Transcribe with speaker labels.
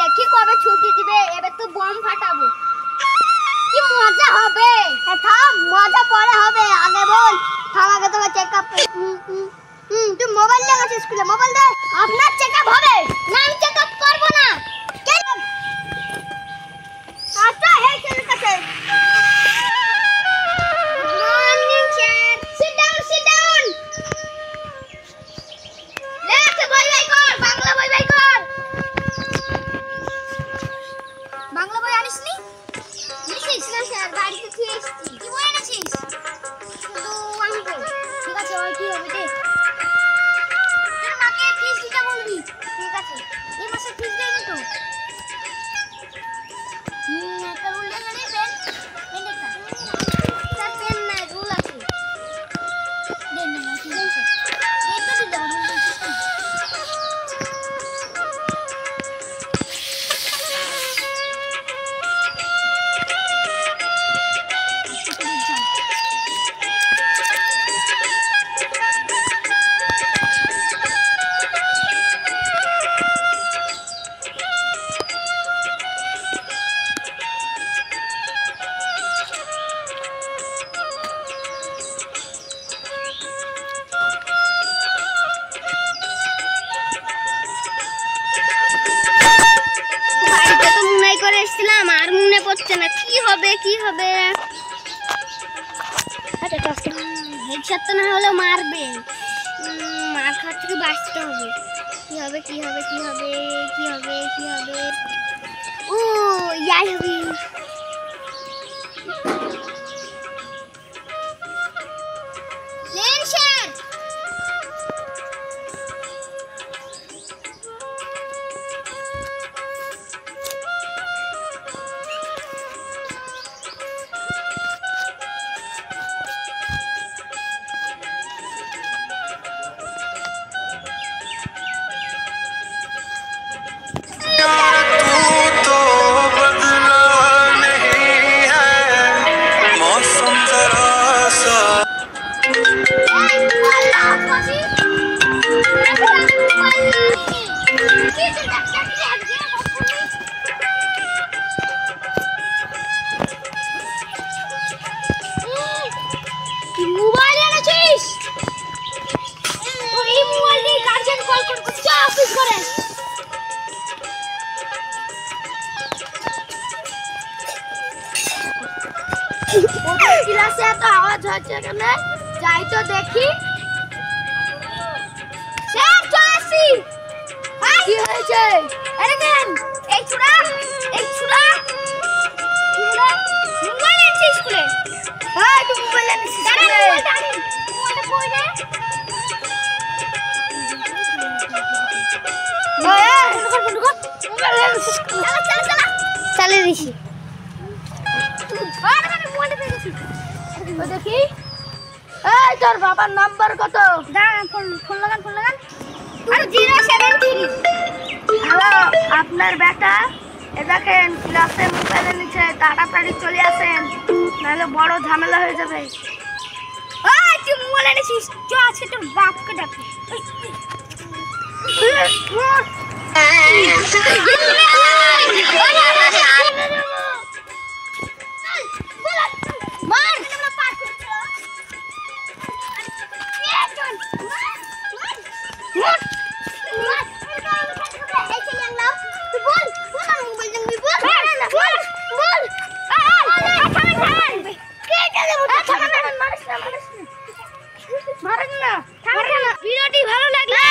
Speaker 1: দেখি কবে ছুটি দিবে, এবার তো বম ফাটাবো, কি মজা হবে। থাম, মজা পরে হবে, আগে বল। থাম, আগে তোমার চেকআপ। তুই মোবাইল নিয়ে গেছিস স্কুলে, মোবাইল দে। আপনার চেকআপ হবে না, আমি চেকআপ করব না। কেন? আচ্ছা, এই ছেলের কাছে। Morning sir, sit down, sit down. Left বই বাই কর, বাংলা বই বাই কর। বাংলা বই আনিসনি? নিছিস না স্যার, বাড়িতে থেকে এসেছি। কি বই এনেছিস? শুধু অঙ্ক। ঠিক আছে, ওই কি হবে দেখ। তোর মাকে ফিস দিতে বলবি। ঠিক আছে, এই মাসে ফিস দেয়নি তো। একটা রুল দেখে নে, পেন দেখা। স্যার পেন নাই, রুল আছে। দেন না, ঠিক আছে। এই তো দিতে হবে, রুল দিছিস না। আর মনে পড়ছে না কি হবে কি হবে। হেডশট তো না হলেও মারবে, মার খাওয়ার থেকে বাঁচতে হবে। কি হবে কি হবে কি হবে কি হবে কি হবে। ও ইয়াই হবে। ক্লাসে এত আওয়াজ হচ্ছে কেন? যাই তো দেখি। স্যার চলে আসি। কি হয়েছে? আরে কেন এই ছুড়া মোবাইল এনেছি স্কুলে। হ্যাঁ তুই মোবাইল এনেছিস স্কুলে। মোবাইলটা কই রে? মোবাইল এনেছিস স্কুলে। চলা চালে দিছি। দেখি এই তোর বাবার নাম্বার কত? ফোন লাগান। আর 073। হ্যালো, আপনার বেটা এ দেখেন ক্লাসে মোবাইল নিচে, তাড়াতাড়ি চলে আসেন, নাহলে বড় ঝামেলা হয়ে যাবে। এই তুই মোবাইল এনেছিস, চ আছে তোর বাপকে ডাক। ভিডিওটি ভালো লাগলে